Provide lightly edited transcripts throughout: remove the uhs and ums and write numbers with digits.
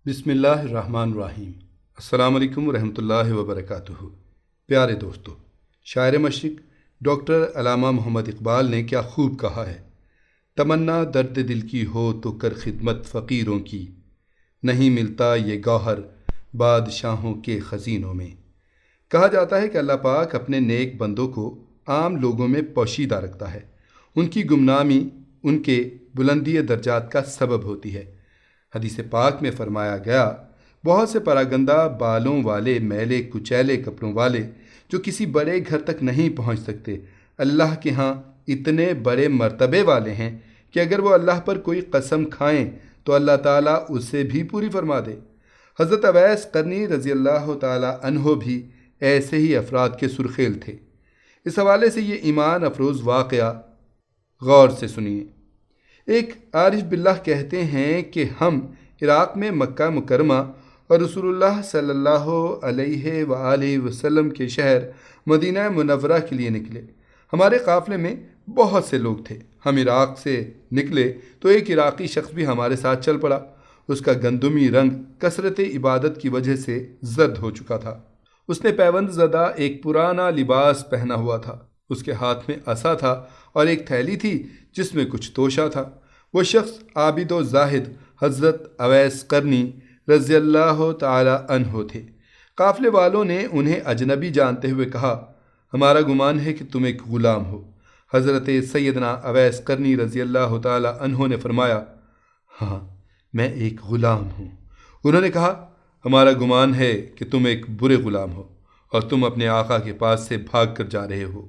بسم اللہ الرحمن الرحیم۔ السلام علیکم ورحمۃ اللہ وبرکاتہ۔ پیارے دوستو، شاعر مشرق ڈاکٹر علامہ محمد اقبال نے کیا خوب کہا ہے، تمنا درد دل کی ہو تو کر خدمت فقیروں کی، نہیں ملتا یہ گوہر بادشاہوں کے خزینوں میں۔ کہا جاتا ہے کہ اللہ پاک اپنے نیک بندوں کو عام لوگوں میں پوشیدہ رکھتا ہے، ان کی گمنامی ان کے بلندی درجات کا سبب ہوتی ہے۔ حدیث پاک میں فرمایا گیا، بہت سے پراگندہ بالوں والے میلے کچیلے کپڑوں والے جو کسی بڑے گھر تک نہیں پہنچ سکتے، اللہ کے ہاں اتنے بڑے مرتبے والے ہیں کہ اگر وہ اللہ پر کوئی قسم کھائیں تو اللہ تعالیٰ اسے بھی پوری فرما دے۔ حضرت اویس قرنی رضی اللہ تعالیٰ عنہ بھی ایسے ہی افراد کے سرخیل تھے۔ اس حوالے سے یہ ایمان افروز واقعہ غور سے سنیے۔ ایک عارف باللہ کہتے ہیں کہ ہم عراق میں مکہ مکرمہ اور رسول اللہ صلی اللہ علیہ وآلہ وسلم کے شہر مدینہ منورہ کے لیے نکلے۔ ہمارے قافلے میں بہت سے لوگ تھے۔ ہم عراق سے نکلے تو ایک عراقی شخص بھی ہمارے ساتھ چل پڑا۔ اس کا گندمی رنگ کثرت عبادت کی وجہ سے زرد ہو چکا تھا۔ اس نے پیوند زدہ ایک پرانا لباس پہنا ہوا تھا۔ اس کے ہاتھ میں عصا تھا اور ایک تھیلی تھی جس میں کچھ توشہ تھا۔ وہ شخص عابد و زاہد حضرت اویس قرنی رضی اللہ تعالی عنہ تھے۔ قافلے والوں نے انہیں اجنبی جانتے ہوئے کہا، ہمارا گمان ہے کہ تم ایک غلام ہو۔ حضرت سیدنا اویس قرنی رضی اللہ تعالی عنہ نے فرمایا، ہاں میں ایک غلام ہوں۔ انہوں نے کہا، ہمارا گمان ہے کہ تم ایک برے غلام ہو اور تم اپنے آقا کے پاس سے بھاگ کر جا رہے ہو۔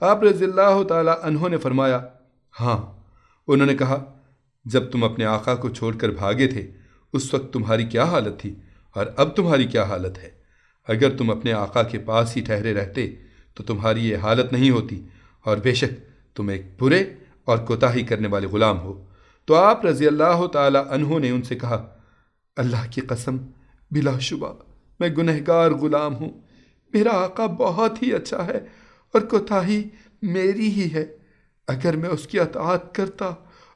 آپ رضی اللہ تعالی عنہ نے فرمایا، ہاں۔ انہوں نے کہا، جب تم اپنے آقا کو چھوڑ کر بھاگے تھے اس وقت تمہاری کیا حالت تھی اور اب تمہاری کیا حالت ہے؟ اگر تم اپنے آقا کے پاس ہی ٹھہرے رہتے تو تمہاری یہ حالت نہیں ہوتی، اور بے شک تم ایک برے اور کوتاہی کرنے والے غلام ہو۔ تو آپ رضی اللہ تعالی عنہ نے ان سے کہا، اللہ کی قسم، بلا شبہ میں گنہگار غلام ہوں۔ میرا آقا بہت ہی اچھا ہے اور کوتاہی میری ہی ہے۔ اگر میں اس کی اطاعت کرتا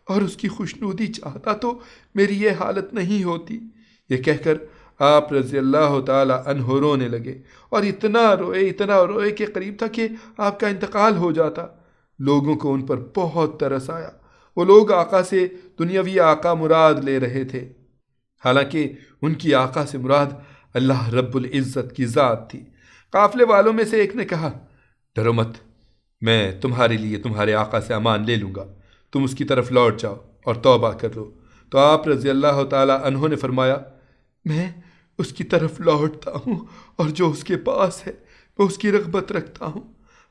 اور اس کی خوشنودی چاہتا تو میری یہ حالت نہیں ہوتی۔ یہ کہہ کر آپ رضی اللہ تعالی عنہ رونے لگے، اور اتنا روئے کہ قریب تھا کہ آپ کا انتقال ہو جاتا۔ لوگوں کو ان پر بہت ترس آیا۔ وہ لوگ آقا سے دنیاوی آقا مراد لے رہے تھے، حالانکہ ان کی آقا سے مراد اللہ رب العزت کی ذات تھی۔ قافلے والوں میں سے ایک نے کہا، ڈرو مت، میں تمہارے لیے تمہارے آقا سے امان لے لوں گا، تم اس کی طرف لوٹ جاؤ اور توبہ کر لو۔ تو آپ رضی اللہ تعالی عنہ نے فرمایا، میں اس کی طرف لوٹتا ہوں اور جو اس کے پاس ہے میں اس کی رغبت رکھتا ہوں۔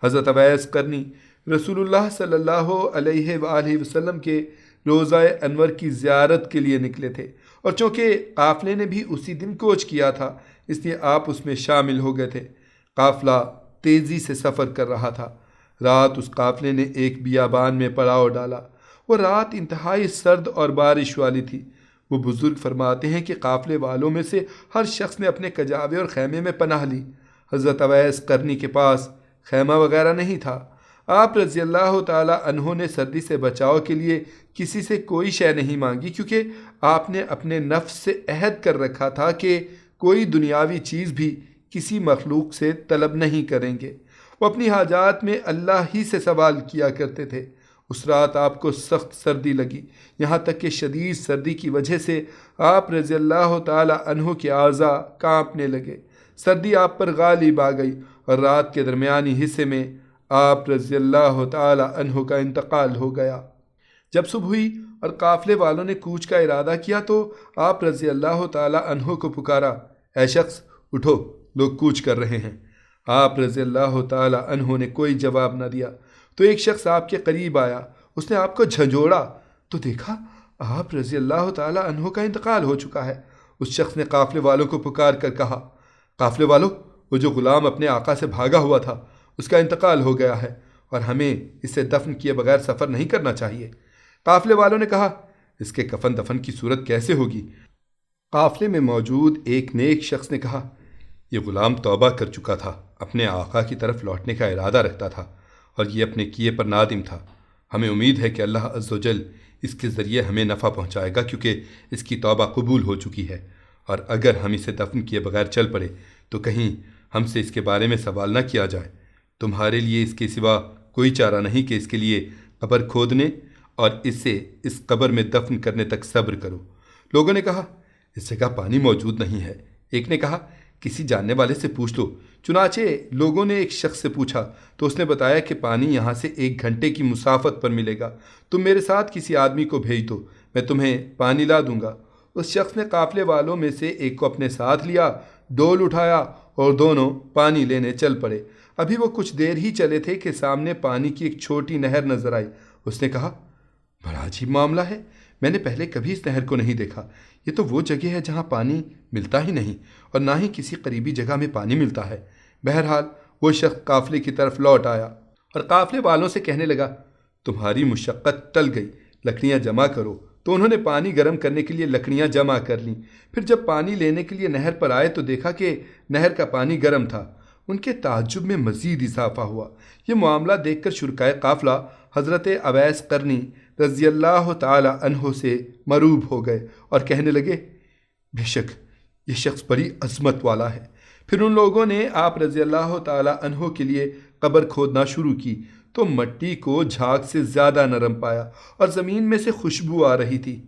حضرت اویس قرنی رسول اللہ صلی اللہ علیہ وآلہ وسلم کے روضہ انور کی زیارت کے لیے نکلے تھے، اور چونکہ قافلے نے بھی اسی دن کوچ کیا تھا اس لیے آپ اس میں شامل ہو گئے تھے۔ قافلہ تیزی سے سفر کر رہا تھا۔ رات اس قافلے نے ایک بیابان میں پڑاؤ ڈالا۔ وہ رات انتہائی سرد اور بارش والی تھی۔ وہ بزرگ فرماتے ہیں کہ قافلے والوں میں سے ہر شخص نے اپنے کجاوے اور خیمے میں پناہ لی۔ حضرت اویس قرنی کے پاس خیمہ وغیرہ نہیں تھا۔ آپ رضی اللہ تعالی عنہ نے سردی سے بچاؤ کے لیے کسی سے کوئی شے نہیں مانگی، کیونکہ آپ نے اپنے نفس سے عہد کر رکھا تھا کہ کوئی دنیاوی چیز بھی کسی مخلوق سے طلب نہیں کریں گے۔ وہ اپنی حاجات میں اللہ ہی سے سوال کیا کرتے تھے۔ اس رات آپ کو سخت سردی لگی، یہاں تک کہ شدید سردی کی وجہ سے آپ رضی اللہ تعالی عنہ کے اعضاء کانپنے لگے۔ سردی آپ پر غالب آ گئی اور رات کے درمیانی حصے میں آپ رضی اللہ تعالی عنہ کا انتقال ہو گیا۔ جب صبح ہوئی اور قافلے والوں نے کوچ کا ارادہ کیا تو آپ رضی اللہ تعالی عنہ کو پکارا، اے شخص اٹھو، لوگ کوچ کر رہے ہیں۔ آپ رضی اللہ تعالی عنہ نے کوئی جواب نہ دیا۔ تو ایک شخص آپ کے قریب آیا، اس نے آپ کو جھنجھوڑا تو دیکھا آپ رضی اللہ تعالی عنہ کا انتقال ہو چکا ہے۔ اس شخص نے قافلے والوں کو پکار کر کہا، قافلے والوں، وہ جو غلام اپنے آقا سے بھاگا ہوا تھا اس کا انتقال ہو گیا ہے اور ہمیں اسے دفن کیے بغیر سفر نہیں کرنا چاہیے۔ قافلے والوں نے کہا، اس کے کفن دفن کی صورت کیسے ہوگی؟ قافلے میں موجود ایک نیک شخص نے کہا، یہ غلام توبہ کر چکا تھا، اپنے آقا کی طرف لوٹنے کا ارادہ رکھتا تھا اور یہ اپنے کیے پر نادم تھا۔ ہمیں امید ہے کہ اللہ عز و جل اس کے ذریعے ہمیں نفع پہنچائے گا، کیونکہ اس کی توبہ قبول ہو چکی ہے اور اگر ہم اسے دفن کیے بغیر چل پڑے تو کہیں ہم سے اس کے بارے میں سوال نہ کیا جائے۔ تمہارے لیے اس کے سوا کوئی چارہ نہیں کہ اس کے لیے قبر کھودنے اور اسے اس قبر میں دفن کرنے تک صبر کرو۔ لوگوں نے کہا اس جگہ پانی موجود نہیں ہے۔ ایک نے کہا کسی جاننے والے سے پوچھ لو۔ چنانچہ لوگوں نے ایک شخص سے پوچھا تو اس نے بتایا کہ پانی یہاں سے 1 گھنٹے کی مسافت پر ملے گا، تم میرے ساتھ کسی آدمی کو بھیج دو، میں تمہیں پانی لا دوں گا۔ اس شخص نے قافلے والوں میں سے ایک کو اپنے ساتھ لیا، ڈول اٹھایا اور دونوں پانی لینے چل پڑے۔ ابھی وہ کچھ دیر ہی چلے تھے کہ سامنے پانی کی ایک چھوٹی نہر نظر آئی۔ اس نے کہا بڑا عجیب معاملہ ہے، میں نے پہلے کبھی اس نہر کو نہیں دیکھا۔ یہ تو وہ جگہ ہے جہاں پانی ملتا ہی نہیں اور نہ ہی کسی قریبی جگہ میں پانی ملتا ہے۔ بہرحال وہ شخص قافلے کی طرف لوٹ آیا اور قافلے والوں سے کہنے لگا تمہاری مشقت ٹل گئی، لکڑیاں جمع کرو۔ تو انہوں نے پانی گرم کرنے کے لیے لکڑیاں جمع کر لیں۔ پھر جب پانی لینے کے لیے نہر پر آئے تو دیکھا کہ نہر کا پانی گرم تھا۔ ان کے تعجب میں مزید اضافہ ہوا۔ یہ معاملہ دیکھ کر شرکائے قافلہ حضرت اویس قرنی رضی اللہ تعالی عنہ سے مروب ہو گئے اور کہنے لگے بے شک یہ شخص بڑی عظمت والا ہے۔ پھر ان لوگوں نے آپ رضی اللہ تعالی عنہ کے لیے قبر کھودنا شروع کی تو مٹی کو جھاگ سے زیادہ نرم پایا اور زمین میں سے خوشبو آ رہی تھی۔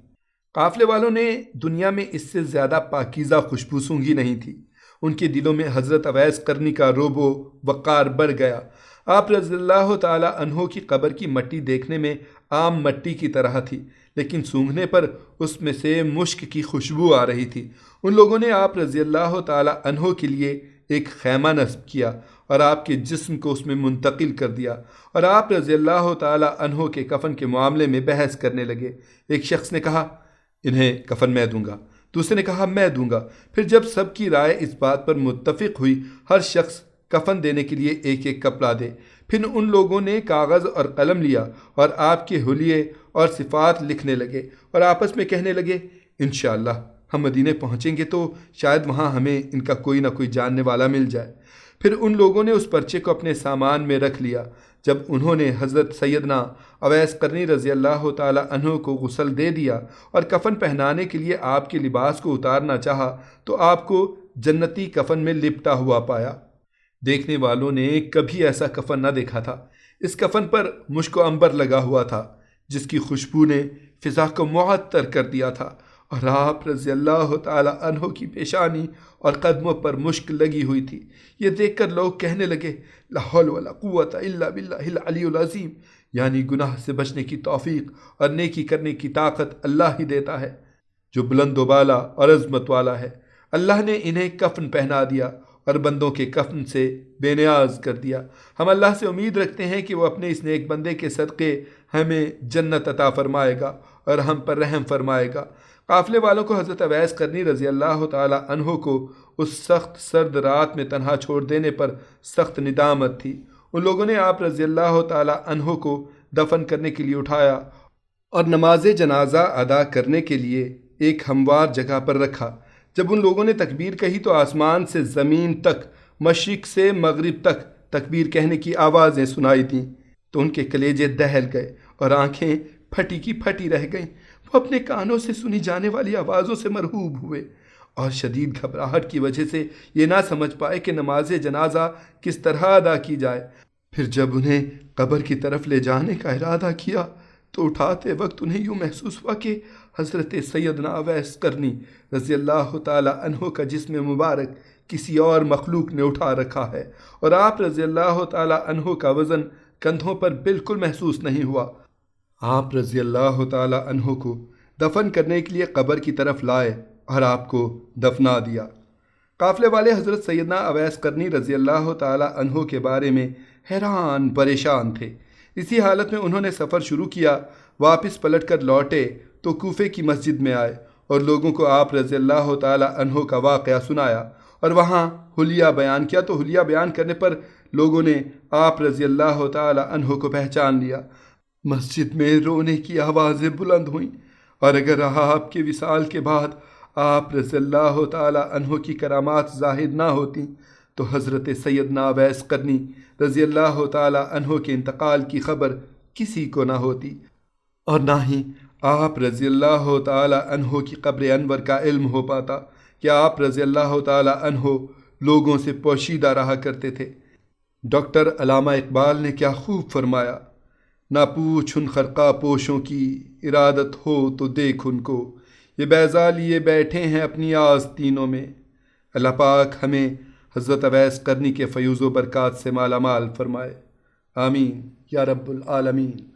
قافلے والوں نے دنیا میں اس سے زیادہ پاکیزہ خوشبو سونگھی نہیں تھی۔ ان کے دلوں میں حضرت اویس قرنی کا رعب و وقار بڑھ گیا۔ آپ رضی اللہ تعالی عنہ کی قبر کی مٹی دیکھنے میں عام مٹی کی طرح تھی، لیکن سونگھنے پر اس میں سے مشک کی خوشبو آ رہی تھی۔ ان لوگوں نے آپ رضی اللہ تعالی عنہ کے لیے ایک خیمہ نصب کیا اور آپ کے جسم کو اس میں منتقل کر دیا اور آپ رضی اللہ تعالی عنہ کے کفن کے معاملے میں بحث کرنے لگے۔ ایک شخص نے کہا انہیں کفن میں دوں گا، دوسرے نے کہا میں دوں گا۔ پھر جب سب کی رائے اس بات پر متفق ہوئی ہر شخص کفن دینے کے لیے ایک ایک کپڑا دے۔ پھر ان لوگوں نے کاغذ اور قلم لیا اور آپ کے حلیے اور صفات لکھنے لگے اور آپس میں کہنے لگے انشاءاللہ ہم مدینے پہنچیں گے تو شاید وہاں ہمیں ان کا کوئی نہ کوئی جاننے والا مل جائے۔ پھر ان لوگوں نے اس پرچے کو اپنے سامان میں رکھ لیا۔ جب انہوں نے حضرت سیدنا اویس قرنی رضی اللہ تعالی عنہ کو غسل دے دیا اور کفن پہنانے کے لیے آپ کے لباس کو اتارنا چاہا تو آپ کو جنتی کفن میں لپٹا ہوا پایا۔ دیکھنے والوں نے کبھی ایسا کفن نہ دیکھا تھا۔ اس کفن پر مشک و عنبر لگا ہوا تھا جس کی خوشبو نے فضا کو معطر کر دیا تھا، اور آپ رضی اللہ تعالی عنہ کی پیشانی اور قدموں پر مشک لگی ہوئی تھی۔ یہ دیکھ کر لوگ کہنے لگے لا حول ولا قوت الا باللہ العلی العظیم، یعنی گناہ سے بچنے کی توفیق اور نیکی کرنے کی طاقت اللہ ہی دیتا ہے جو بلند و بالا اور عظمت والا ہے۔ اللہ نے انہیں کفن پہنا دیا اور بندوں کے کفن سے بے نیاز کر دیا۔ ہم اللہ سے امید رکھتے ہیں کہ وہ اپنے اس نیک بندے کے صدقے ہمیں جنت عطا فرمائے گا اور ہم پر رحم فرمائے گا۔ قافلے والوں کو حضرت اویس قرنی رضی اللہ تعالی عنہ کو اس سخت سرد رات میں تنہا چھوڑ دینے پر سخت ندامت تھی۔ ان لوگوں نے آپ رضی اللہ تعالی عنہ کو دفن کرنے کے لیے اٹھایا اور نماز جنازہ ادا کرنے کے لیے ایک ہموار جگہ پر رکھا۔ جب ان لوگوں نے تکبیر کہی تو آسمان سے زمین تک، مشرق سے مغرب تک تکبیر کہنے کی آوازیں سنائی دیں تو ان کے کلیجے دہل گئے اور آنکھیں پھٹی کی پھٹی رہ گئیں۔ وہ اپنے کانوں سے سنی جانے والی آوازوں سے مرعوب ہوئے اور شدید گھبراہٹ کی وجہ سے یہ نہ سمجھ پائے کہ نماز جنازہ کس طرح ادا کی جائے۔ پھر جب انہیں قبر کی طرف لے جانے کا ارادہ کیا تو اٹھاتے وقت انہیں یوں محسوس ہوا کہ حضرت سیدنا اویس قرنی رضی اللہ تعالی عنہ کا جسم مبارک کسی اور مخلوق نے اٹھا رکھا ہے اور آپ رضی اللہ تعالی عنہ کا وزن کندھوں پر بالکل محسوس نہیں ہوا۔ آپ رضی اللہ تعالی عنہ کو دفن کرنے کے لیے قبر کی طرف لائے اور آپ کو دفنا دیا۔ قافلے والے حضرت سیدنا اویس قرنی رضی اللہ تعالی عنہ کے بارے میں حیران پریشان تھے۔ اسی حالت میں انہوں نے سفر شروع کیا۔ واپس پلٹ کر لوٹے تو کوفے کی مسجد میں آئے اور لوگوں کو آپ رضی اللہ تعالی عنہ کا واقعہ سنایا اور وہاں حلیہ بیان کیا تو حلیہ بیان کرنے پر لوگوں نے آپ رضی اللہ تعالی عنہ کو پہچان لیا۔ مسجد میں رونے کی آوازیں بلند ہوئیں، اور اگر آپ کے وصال کے بعد آپ رضی اللہ تعالی عنہ کی کرامات ظاہر نہ ہوتی تو حضرت سیدنا اویس قرنی رضی اللہ تعالی عنہ کے انتقال کی خبر کسی کو نہ ہوتی، اور نہ ہی آپ رضی اللہ تعالی عنہ کی قبر انور کا علم ہو پاتا۔ کہ آپ رضی اللہ تعالی عنہ لوگوں سے پوشیدہ رہا کرتے تھے۔ ڈاکٹر علامہ اقبال نے کیا خوب فرمایا، نہ پوچھ ان خرقہ پوشوں کی، ارادت ہو تو دیکھ ان کو، یہ بیضا لیے بیٹھے ہیں اپنی آستینوں میں۔ اللہ پاک ہمیں حضرت اویس قرنی کے فیوز و برکات سے مالا مال فرمائے، آمین یا رب العالمین۔